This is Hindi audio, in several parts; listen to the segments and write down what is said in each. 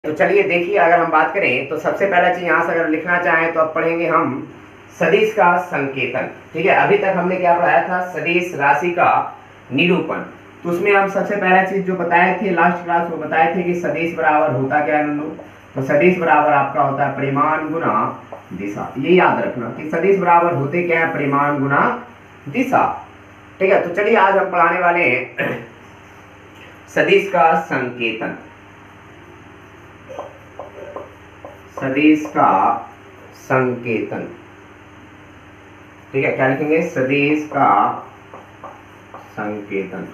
तो चलिए देखिए, अगर हम बात करें तो सबसे पहला चीज यहाँ से अगर लिखना चाहें तो अब पढ़ेंगे हम सदिश का संकेतन। ठीक है, अभी तक हमने क्या पढ़ाया था, सदिश राशि का निरूपण। तो उसमें हम सबसे पहला चीज जो बताए थे लास्ट क्लास में बताए थे कि सदिश बराबर होता क्या है नन्नू, तो सदिश बराबर आपका होता है परिमाण गुना दिशा। ये याद रखना कि सदिश बराबर होते क्या है, परिमाण गुना दिशा। ठीक है, तो चलिए आज हम पढ़ाने वाले हैं सदिश का संकेतन। सदिश का संकेतन। ठीक है, क्या लिखेंगे, सदिश का संकेतन।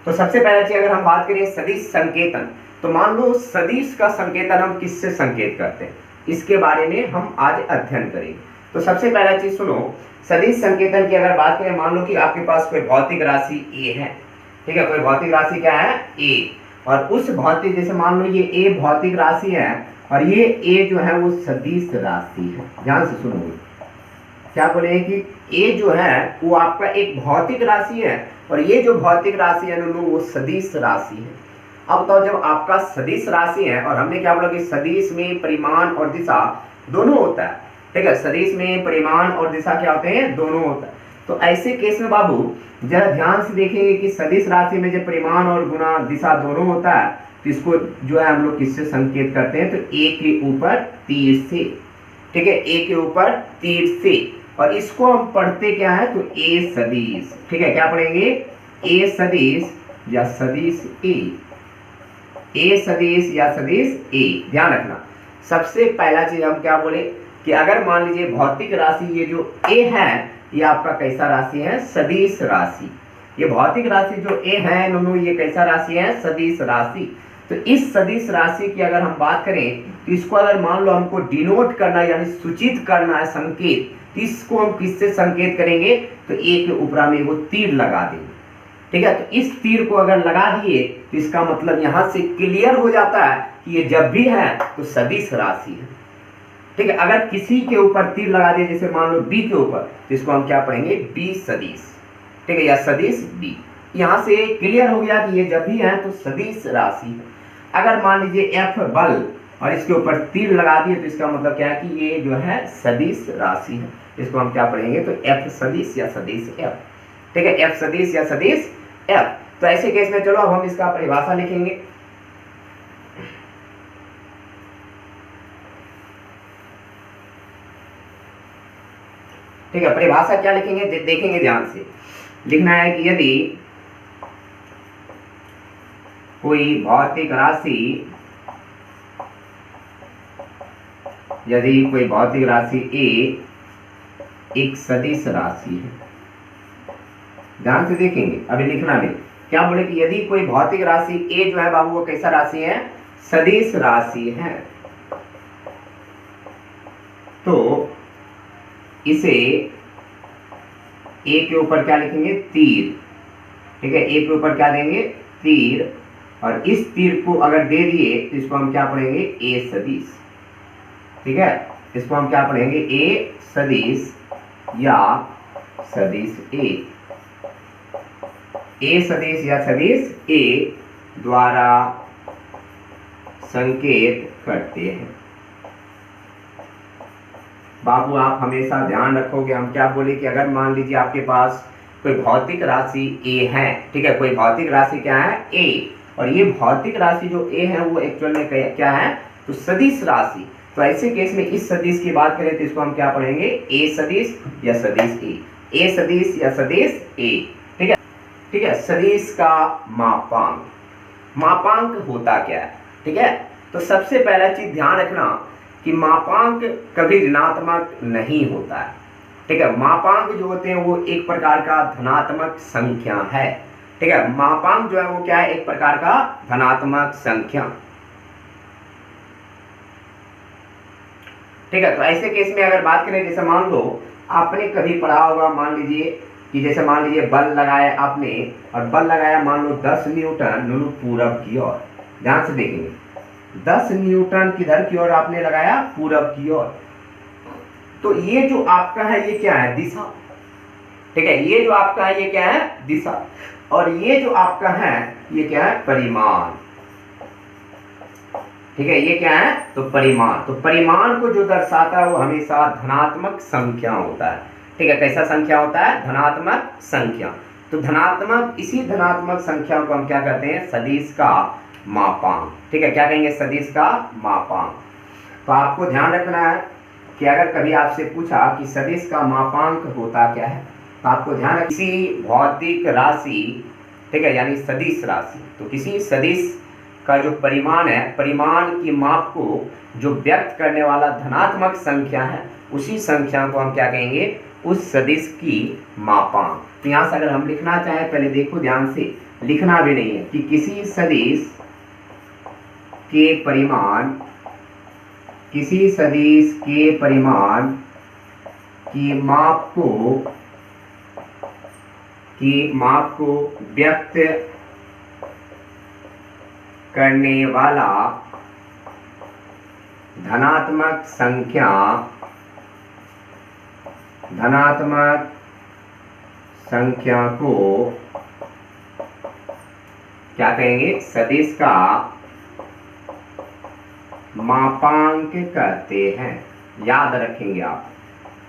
तो सबसे पहला चीज अगर हम बात करें सदिश संकेतन, तो मान लो सदिश का संकेतन हम किससे संकेत करते हैं, इसके बारे में हम आज अध्ययन करेंगे। तो सबसे पहला चीज सुनो, सदिश संकेतन की अगर बात करें, मान लो कि आपके पास कोई भौतिक राशि ए है। ठीक है, कोई भौतिक राशि क्या है, ए, और उस भौतिक, जैसे मान लो ये ए भौतिक राशि है और ये ए जो है वो सदिश राशि है। ध्यान से सुनो, क्या बोले कि ए जो है वो आपका एक भौतिक राशि है और ये जो भौतिक राशि है वो सदिश राशि है। अब बताओ, जब आपका सदिश राशि है और हमने क्या बोला कि सदिश में परिमाण और दिशा दोनों होता है। ठीक है, सदिश में परिमाण और दिशा क्या होते हैं, दोनों होता है। तो ऐसे केस में बाबू जरा ध्यान से देखेंगे कि सदिश राशि में जब परिमाण और गुना दिशा दोनों होता है तो इसको जो है हम लोग किससे संकेत करते हैं, तो ए के ऊपर तीर से। ठीक है, ए के ऊपर तीर से, और इसको हम पढ़ते क्या है, तो ए सदिश। ठीक है, क्या पढ़ेंगे, ए सदिश या सदिश ए, ए सदिश या सदिश ए। ध्यान रखना, सबसे पहला चीज हम क्या बोले कि अगर मान लीजिए भौतिक राशि ये जो ए है ये आपका कैसा राशि है, सदिश राशि। ये भौतिक राशि जो ए है नोनो, ये कैसा राशि है, सदिश राशि। तो इस सदिश राशि की अगर हम बात करें तो इसको अगर मान लो हमको डिनोट करना यानी सूचित करना है संकेत, तो इसको हम किससे संकेत करेंगे, तो ए के ऊपर में वो तीर लगा देंगे। ठीक है, तो इस तीर को अगर लगा दिए तो इसका मतलब यहां से क्लियर हो जाता है कि ये जब भी है तो सदिश राशि है। ठीक है, अगर किसी के ऊपर तीर लगा दिए, जैसे मान लो बी के ऊपर, तो इसको हम क्या पढ़ेंगे, बी सदिश। ठीक है, या सदिश बी। यहां से क्लियर हो गया कि ये जब भी है तो सदिश राशि है। अगर मान लीजिए एफ बल और इसके ऊपर तीर लगा दिए तो इसका मतलब क्या है कि ये जो है सदिश राशि है। इसको हम क्या पढ़ेंगे, तो एफ सदिश या सदिश एफ। ठीक है, एफ सदिश या सदिश एफ। तो ऐसे केस में चलो अब हम इसका परिभाषा लिखेंगे। ठीक है, परिभाषा क्या लिखेंगे, देखेंगे ध्यान से। लिखना है कि यदि कोई भौतिक राशि, यदि कोई भौतिक राशि ए एक सदिश राशि है। ध्यान से देखेंगे, अभी लिखना नहीं, क्या बोले कि यदि कोई भौतिक राशि ए जो है बाबू वो कैसा राशि है, सदिश राशि है, तो इसे ए के ऊपर क्या लिखेंगे, तीर। ठीक है, ए के ऊपर क्या देंगे, तीर, और इस तीर को अगर दे दिए तो इसको हम क्या पढ़ेंगे, ए सदिश। ठीक है, इसको हम क्या पढ़ेंगे, ए सदिश या सदिश ए। ए सदिश या सदिश ए द्वारा संकेत करते हैं। बाबू आप हमेशा ध्यान रखोगे, हम क्या बोले कि अगर मान लीजिए आपके पास कोई भौतिक राशि ए है। ठीक है, कोई भौतिक राशि क्या है, ए, और ये भौतिक राशि जो ए है वो एक्चुअल में क्या है, तो सदिश राशि। तो ऐसे केस में इस सदिश की बात करें तो इसको हम क्या पढ़ेंगे, ए सदिश या सदिश ए, ए सदिश या सदिश ए। ठीक है, ठीक है, सदिश का मापांक, मापांक होता क्या है। ठीक है, तो सबसे पहला चीज ध्यान रखना कि मापांक कभी ऋणात्मक नहीं होता है। ठीक है, मापांक जो होते हैं वो एक प्रकार का धनात्मक संख्या है। ठीक है, मापांक जो है वो क्या है, एक प्रकार का धनात्मक संख्या। ठीक है, तो ऐसे केस में अगर बात करें, जैसे मान लो आपने कभी पढ़ा होगा, मान लीजिए कि जैसे मान लीजिए बल लगाया आपने, और बल लगाया मान लो 10 न्यूटन पूरब की ओर। ध्यान से देखेंगे, 10 न्यूटन किधर की ओर आपने लगाया, पूरब की ओर। तो ये जो आपका है ये क्या है, दिशा। ठीक है, ये जो आपका है ये क्या है, दिशा, और ये जो आपका है ये क्या है, परिमाण। ठीक है, ये क्या है, तो परिमाण। तो परिमाण को जो दर्शाता है वो हमेशा धनात्मक संख्या होता है। ठीक है, कैसा संख्या होता है, धनात्मक संख्या। तो धनात्मक, इसी धनात्मक संख्या को हम क्या कहते हैं, सदिश का मापांक। ठीक है, क्या कहेंगे, सदिश का मापांक। तो आपको ध्यान रखना है कि अगर कभी आपसे पूछा कि सदिश का मापांक होता क्या है, तो आपको ध्यान रखना, किसी भौतिक राशि, ठीक है, यानी सदिश राशि, तो किसी सदिश का जो परिमाण है, परिमाण की माप को जो व्यक्त करने वाला धनात्मक संख्या है, उसी संख्या को हम क्या कहेंगे, उस सदिश की मापांक। तो यहाँ से अगर हम लिखना चाहें, पहले देखो ध्यान से, लिखना भी नहीं है, कि किसी सदिश के परिमाण, किसी सदिश के परिमाण की माप को व्यक्त करने वाला धनात्मक संख्या को क्या कहेंगे, सदिश का मापांक कहते हैं। याद रखेंगे आप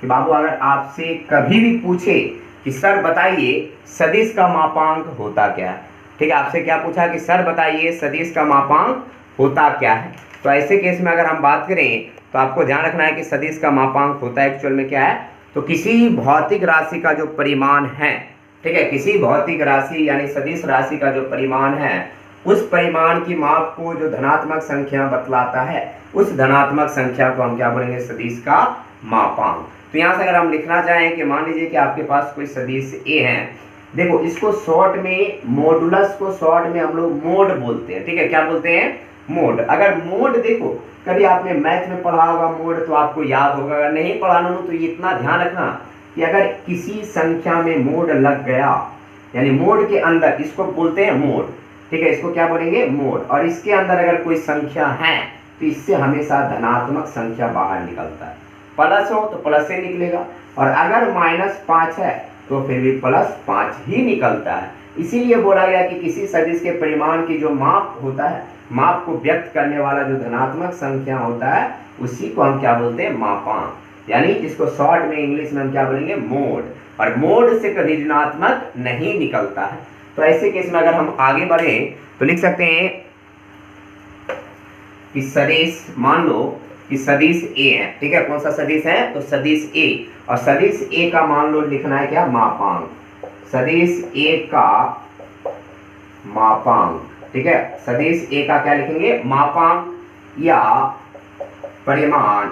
कि बाबू अगर आपसे कभी भी पूछे कि सर बताइए सदिश का मापांक होता क्या है, ठीक है, आपसे क्या पूछा कि सर बताइए सदिश का मापांक होता क्या है, तो ऐसे केस में अगर हम बात करें तो आपको ध्यान रखना है कि सदिश का मापांक होता है एक्चुअल में क्या है, तो किसी भौतिक राशि का जो परिमाण है, ठीक है, किसी भौतिक राशि यानी सदिश राशि का जो परिमाण है, उस परिमाण की माप को जो धनात्मक संख्या बतलाता है, उस धनात्मक संख्या को हम क्या बोलेंगे, सदिश का मापांक। तो यहाँ से अगर हम लिखना चाहें कि मान लीजिए कि आपके पास कोई सदिश ए है, देखो इसको शॉर्ट में, मॉडुलस को शॉर्ट में हम लोग मोड बोलते हैं। ठीक है, क्या बोलते हैं, मोड। अगर मोड, देखो कभी आपने मैथ में पढ़ा होगा मोड, तो आपको याद होगा, अगर नहीं पढ़ा ना तो ये इतना ध्यान रखना कि अगर किसी संख्या में मोड लग गया, यानी मोड के अंदर, इसको बोलते हैं मोड। ठीक है, इसको क्या बोलेंगे, मोड। और इसके अंदर अगर कोई संख्या है तो इससे हमेशा धनात्मक संख्या बाहर निकलता है। प्लस हो तो प्लस से निकलेगा, और अगर -5 है तो फिर भी +5 ही निकलता है। इसीलिए बोला गया कि किसी सदिश के परिमाण की जो माप होता है, माप को व्यक्त करने वाला जो धनात्मक संख्या होता है, उसी को हम क्या बोलते हैं, मापांक। यानी इसको शॉर्ट में इंग्लिश में हम क्या बोलेंगे, मोड। और मोड से कभी ऋणात्मक नहीं निकलता है। तो ऐसे केस में अगर हम आगे बढ़े तो लिख सकते हैं कि सदिश, मान लो कि सदिश ए है। ठीक है, कौन सा सदिश है, तो सदिश ए। और सदिश ए का मान लो लिखना है क्या, मापांक। सदिश ए का मापांक। ठीक है, सदिश ए का क्या लिखेंगे, मापांक या परिमाण।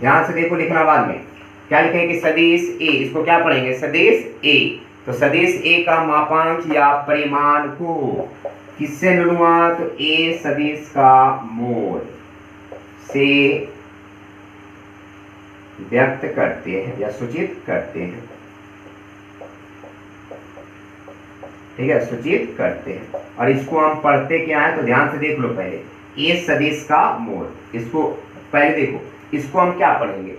ध्यान से देखो, लिखना बाद में क्या लिखेंगे कि सदिश ए, इसको क्या पढ़ेंगे, सदिश ए। तो सदिश ए का मापांक या परिमाण को किससे लूंगा, तो ए सदिश का मोड से व्यक्त करते हैं या सूचित करते हैं। ठीक है, सूचित करते हैं। और इसको हम पढ़ते क्या है, तो ध्यान से देख लो पहले, ए सदिश का मोड। इसको पहले देखो, इसको हम क्या पढ़ेंगे,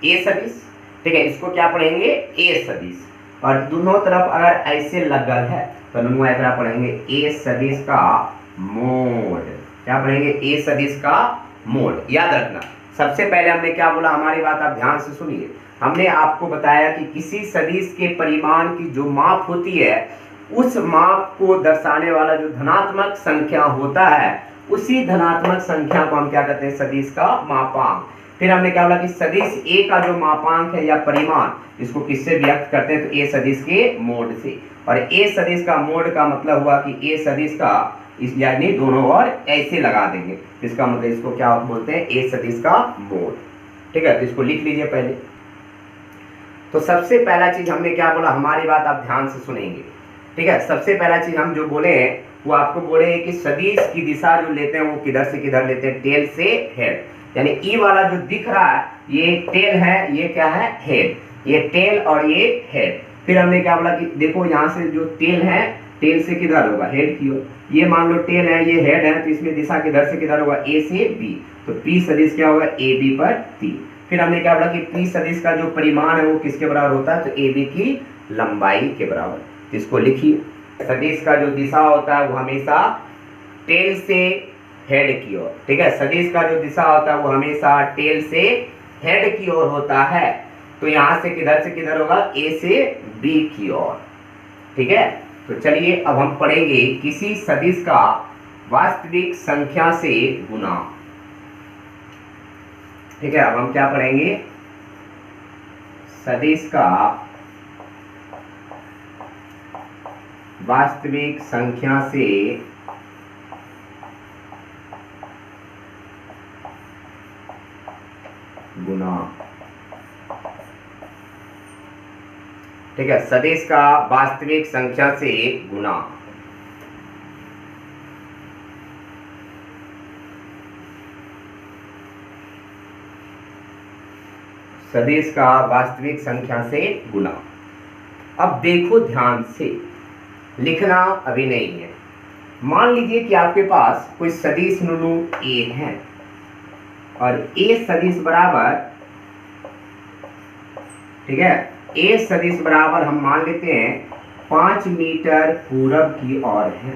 ए सदिश। ठीक है, इसको क्या पढ़ेंगे, ए सदिश। और दोनों तरफ अगर ऐसे लगल है तो दोनों एकरा पढ़ेंगे ए सदिश का मोड। क्या पढ़ेंगे, ए सदिश का मोड। याद रखना, सबसे पहले हमने क्या बोला, हमारी बात आप ध्यान से सुनिए। हमने आपको बताया कि किसी सदिश के परिमाण की जो माप होती है, उस माप को दर्शाने वाला जो धनात्मक संख्या होता है, उसी धनात्मक संख्या को हम क्या कहते हैं, सदिश का मापांक। फिर हमने क्या बोला कि सदिश ए का जो मापांक है या परिमाण, इसको किससे व्यक्त करते हैं, तो ए सदिश के मोड से। और ए सदिश का मोड का मतलब हुआ कि ए सदिश का इस, यानी दोनों ओर ऐसे लगा देंगे, इसका मतलब इसको क्या बोलते हैं, ए सदिश का मोड। ठीक है, तो इसको लिख लीजिए पहले। तो सबसे पहला चीज हमने क्या बोला, हमारी बात आप ध्यान से सुनेंगे। ठीक है, सबसे पहला चीज हम जो बोले हैं वो आपको बोले हैं कि सदिश की दिशा जो लेते हैं वो किधर से किधर लेते हैं, टेल से हेड। यानी ई वाला जो दिख रहा है ये टेल है, ये क्या है, हेड। ये टेल और ये हेड। फिर हमने क्या बोला कि देखो यहाँ से जो टेल है, टेल से किधर होगा, हेड की ओर। ये मान लो टेल है, ये हेड है, तो इसमें दिशा किधर से किधर होगा, ए से बी। तो पी सदिश क्या होगा, ए बी पर 3। फिर हमने क्या बोला कि पी सदिश का जो परिमाण है वो किसके बराबर होता है, तो ए बी की लंबाई के बराबर। तो इसको लिखिए, सदिश का जो दिशा होता है वो हमेशा टेल से हेड की ओर, ठीक है, सदिश का जो दिशा होता है वो हमेशा टेल से हेड की ओर होता है। तो यहां से किधर होगा, ए से बी की ओर, ठीक है। तो चलिए अब हम पढ़ेंगे किसी सदिश का वास्तविक संख्या से गुना, ठीक है। अब हम क्या पढ़ेंगे, सदिश का वास्तविक संख्या से गुना, ठीक है, सदिश का वास्तविक संख्या से गुना। सदिश का वास्तविक संख्या से गुना। अब देखो ध्यान से, लिखना अभी नहीं है। मान लीजिए कि आपके पास कोई सदिश नुनु ए है और ए सदिश बराबर, ठीक है, ए सदिश बराबर हम मान लेते हैं 5 मीटर पूरब की ओर है।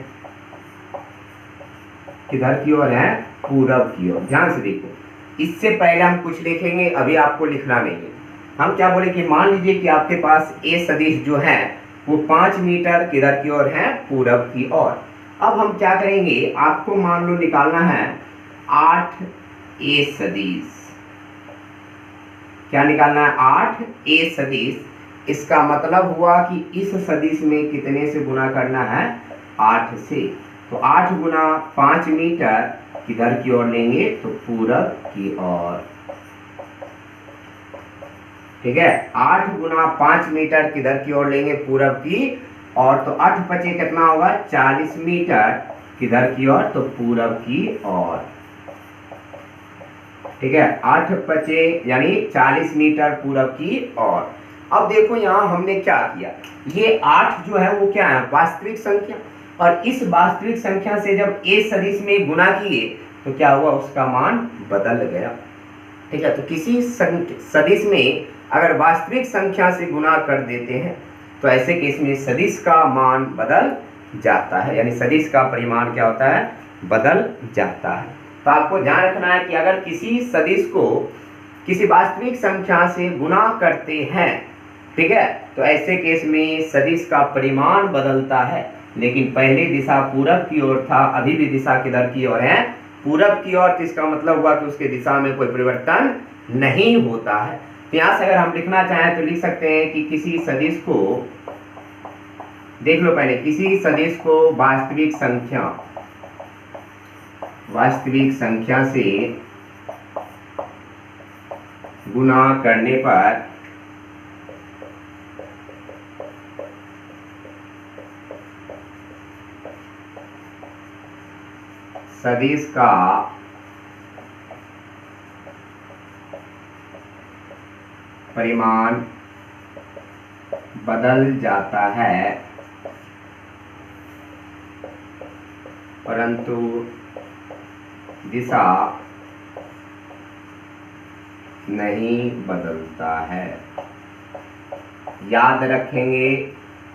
किधर की ओर है, पूरब की ओर। ध्यान से देखो, इससे पहले हम कुछ लिखेंगे, अभी आपको लिखना नहीं है। हम क्या बोले कि मान लीजिए कि आपके पास ए सदिश जो है वो 5 मीटर किधर की ओर है, पूरब की ओर। अब हम क्या करेंगे, आपको मान लो निकालना है 8 ए सदिश। क्या निकालना है, 8 ए सदिश। इसका मतलब हुआ कि इस सदिश में कितने से गुना करना है, 8 से। तो 8 गुना 5 मीटर किधर की ओर लेंगे, तो पूरब की ओर, ठीक है। 8 गुना 5 मीटर किधर की ओर लेंगे, पूरब की ओर। तो 8 पचे कितना होगा, 40 मीटर किधर की ओर, तो पूरब की ओर, ठीक है। 8 पचे यानी 40 मीटर पूरब की ओर। अब देखो यहाँ हमने क्या किया, ये 8 जो है वो क्या है, वास्तविक संख्या, और इस वास्तविक संख्या से जब ए सदिश में गुना किए तो क्या हुआ, उसका मान बदल गया, ठीक है। तो किसी सदिश में अगर वास्तविक संख्या से गुना कर देते हैं तो ऐसे केस में सदिश का मान बदल जाता है, यानी सदिश का परिमाण क्या होता है, बदल जाता है। तो आपको ध्यान रखना है कि अगर किसी सदिश को किसी वास्तविक संख्या से गुना करते हैं, ठीक है, तो ऐसे केस में सदिश का परिमाण बदलता है, लेकिन पहले दिशा पूरब की ओर था, अभी भी दिशा किधर की ओर है, पूरब की ओर। तो इसका मतलब हुआ कि उसके दिशा में कोई परिवर्तन नहीं होता है। तो यहाँ से अगर हम लिखना चाहें तो लिख सकते हैं कि किसी सदिश को, देख लो पहले, किसी सदिश को वास्तविक संख्या से गुना करने पर सदिश का परिमाण बदल जाता है, परंतु दिशा नहीं बदलता है। याद रखेंगे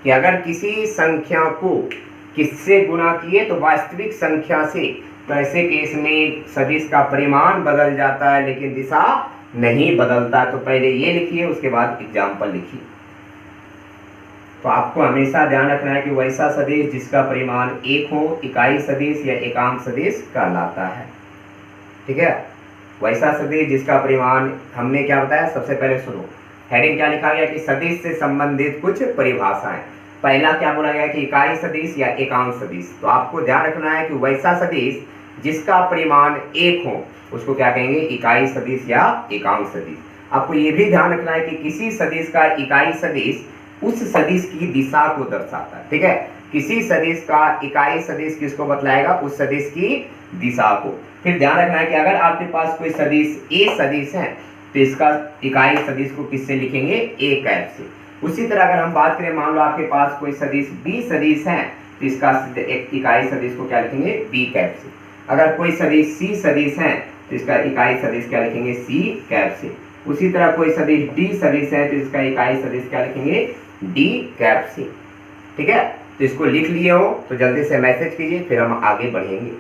कि अगर किसी संख्या को किससे गुना किए तो वास्तविक संख्या से, तो ऐसे केस में सदिश का परिमाण बदल जाता है लेकिन दिशा नहीं बदलता। तो पहले ये लिखिए, उसके बाद एग्जाम्पल लिखिए। तो आपको हमेशा ध्यान रखना है कि वैसा सदिश जिसका परिमाण 1 हो, इकाई सदिश या एकांक सदिश कहलाता है, ठीक है। वैसा सदिश जिसका परिमाण, हमने क्या बताया, सबसे पहले सुनो, हेडिंग क्या लिखा गया कि सदिश से संबंधित कुछ परिभाषाएं। पहला क्या बोला गया कि इकाई सदिश या एकांक सदिश। तो आपको ध्यान रखना है कि वैसा सदिश जिसका परिमाण 1 हो उसको क्या कहेंगे, इकाई सदिश या एकांक सदिश। आपको ये भी ध्यान रखना है कि किसी सदिश का इकाई सदिश उस सदिश की दिशा को दर्शाता है, ठीक है। किसी सदिश का इकाई सदिश किसको बतलाएगा, उस सदिश की दिशा को। फिर ध्यान रखना है कि अगर आपके पास कोई सदिश ए सदिश है तो इसका इकाई सदिश को किससे लिखेंगे, ए कैप से। उसी तरह अगर हम बात करें, मान लो आपके पास कोई सदिश बी सदिश है तो इसका एक इकाई सदिश को क्या लिखेंगे, बी कैप से। अगर कोई सदिश सी सदिश है तो इसका इकाई सदिश क्या लिखेंगे, सी कैप से। उसी तरह कोई सदिश डी सदिश है तो इसका इकाई सदिश क्या लिखेंगे, डी कैप से। ठीक है, तो इसको लिख लिए हो तो जल्दी से मैसेज कीजिए, फिर हम आगे बढ़ेंगे।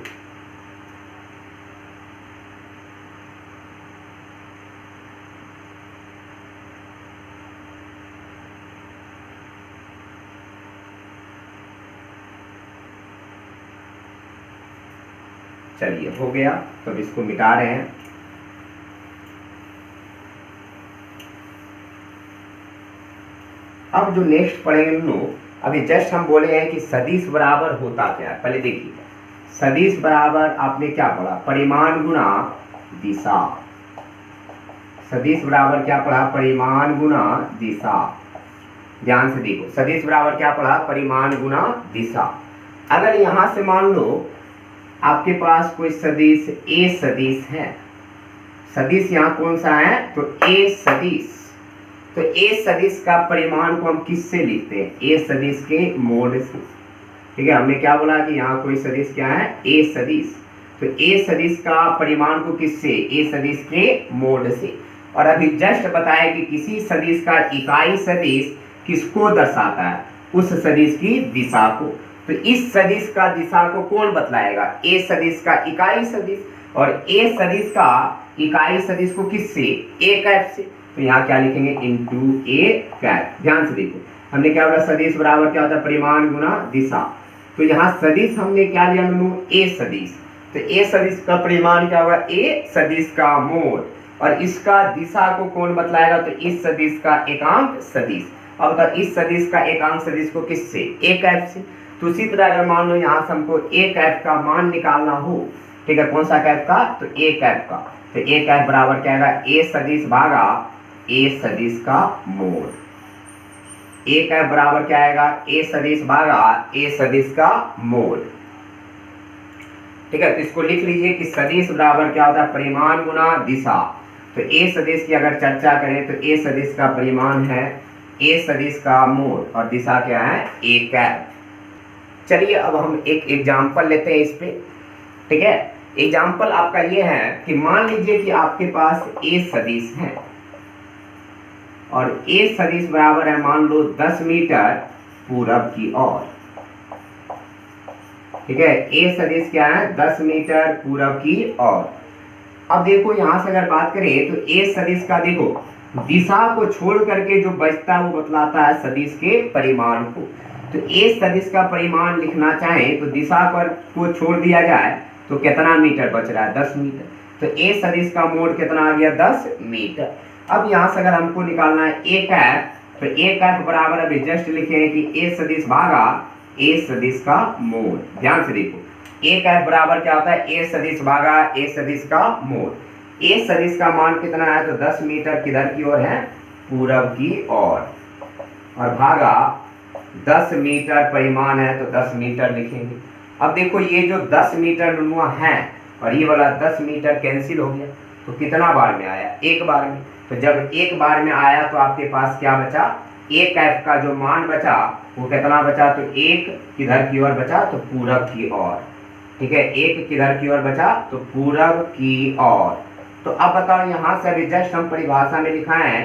चलिए हो गया, तो अब इसको मिटा रहे हैं। अब जो नेक्स्ट पढ़ेंगे हम लोग, अभी जस्ट हम बोले हैं कि सदिश बराबर होता क्या है। पहले देखिए, सदिश बराबर आपने क्या पढ़ा, परिमाण गुना दिशा। सदिश बराबर क्या पढ़ा, परिमाण गुना दिशा। ध्यान से देखो, सदिश बराबर क्या पढ़ा, परिमाण गुना दिशा। अगर यहां से मान लो आपके पास कोई सदिश ए सदिश है, सदिश यहाँ कौन सा है, तो ए सदिश। तो ए सदिश का परिमाण को हम किससे लिखते हैं, ए सदिश के मोड से। ठीक है, हमने क्या बोला कि यहाँ कोई सदिश क्या है, ए सदिश। तो ए सदिश का परिमाण को किससे, ए सदिश के मोड से। और अभी जस्ट बताया कि किसी सदिश का इकाई सदिश किसको दर्शाता है, उस सदिश की दिशा को। तो इस सदिश का दिशा को कौन बतलाएगा, ए सदिश का इकाई सदिश। और ए सदिश का इकाई सदिश को किससे, ए कैप से। तो यहाँ क्या लिखेंगे, इनटू ए कैप। ध्यान से देखो, हमने क्या बोला, सदिश बराबर क्या होता है, परिमाण गुना दिशा। तो यहाँ सदिश हमने क्या लिया, ए सदिश। तो ए सदिश का परिमाण क्या होगा, ए सदिश का मोड। और इसका दिशा को कौन बतलाएगा, तो इस सदिश का एकांक सदिश। अब तो इस सदिश का एकांक सदिश को किससे, ए कैप से। तो उसी तरह अगर मान लो यहाँ से हमको ए कैप का मान निकालना हो, ठीक है, कौन सा कैप का, तो ए कैप का। तो ए कैप बराबर क्या आएगा, ए सदिश भागा ए सदिश का मोड। ए कैप बराबर क्या आएगा, ए सदिश भागा ए सदिश का मोड। ठीक है, तो इसको लिख लीजिए कि सदिश बराबर क्या होता है, परिमाण गुना दिशा। तो ए सदिश की अगर चर्चा करें तो ए सदिश का परिमाण है ए सदिश का मोड, और दिशा क्या है, ए कैप। चलिए अब हम एक एग्जाम्पल लेते हैं इस पे। ठीक है, एग्जाम्पल आपका ये है कि मान लीजिए कि आपके पास ए सदिश है, और ए सदिश बराबर है मान लो 10 मीटर पूरब की ओर। ठीक है, ए सदिश क्या है, 10 मीटर पूरब की ओर। अब देखो यहां से अगर बात करें तो ए सदिश का देखो दिशा को छोड़ करके जो बचता है वो बतलाता है सदिश के परिमाण को। तो ए सदिश का परिमाण लिखना चाहें तो दिशा पर को छोड़ दिया जाए तो कितना मीटर बच रहा है, 10 मीटर। तो ए सदिश का मोड कितना आ गया, 10 मीटर। अब यहाँ से अगर हमको निकालना है ए कैप, तो ए कैप बराबर अभी जस्ट लिखे हैं कि ए सदिश भागा ए सदिश का मोड। ध्यान से देखो, ए कैप बराबर क्या होता है, ए सदिश भागा ए सदिश का मोड। ए सदिश का मान कितना है, तो 10 मीटर किधर की ओर है, पूरब की ओर, और भागा 10 मीटर परिमाण है तो 10 मीटर लिखेंगे। अब देखो ये जो 10 मीटर नुनुआ है और ये वाला 10 मीटर कैंसिल हो गया, तो कितना बार में आया, एक बार में। तो जब एक बार में आया तो आपके पास क्या बचा, ए कैप का जो मान बचा वो कितना बचा, तो एक किधर की ओर बचा, तो पूरब की ओर। ठीक है, एक किधर की ओर बचा, तो पूरब की ओर। तो अब बताओ यहाँ से अभी जस्ट हम परिभाषा में लिखा है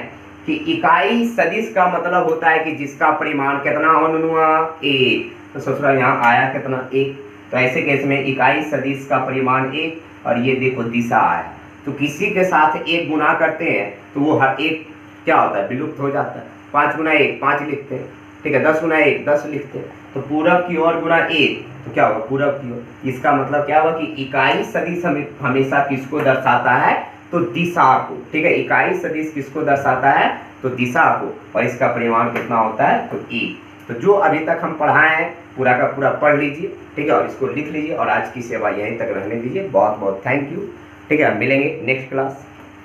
कि इकाई सदिश का मतलब होता है कि जिसका परिमाण कितना हुआ, एक। तो सोच रहा यहाँ आया कितना, एक। तो ऐसे केस में इकाई सदिश का परिमाण एक, और ये देखो दिशा है। तो किसी के साथ एक गुना करते हैं तो वो हर एक क्या होता है, विलुप्त हो जाता है। 5 गुना 1 5 लिखते हैं, ठीक है, 10 गुना 1 10 लिखते हैं। तो पूरब की ओर गुना 1 तो क्या होगा, पूरब की ओर। इसका मतलब क्या हुआ कि इकाई सदिश हमेशा किसको दर्शाता है, तो दिशा को। ठीक है, इकाई सदिश किसको दर्शाता है, तो दिशा को। और इसका परिमाण कितना होता है, तो 1। तो जो अभी तक हम पढ़ाए हैं पूरा का पूरा पढ़ लीजिए, ठीक है, और इसको लिख लीजिए। और आज की सेवा यहीं तक रहने दीजिए। बहुत बहुत थैंक यू। ठीक है, मिलेंगे नेक्स्ट क्लास।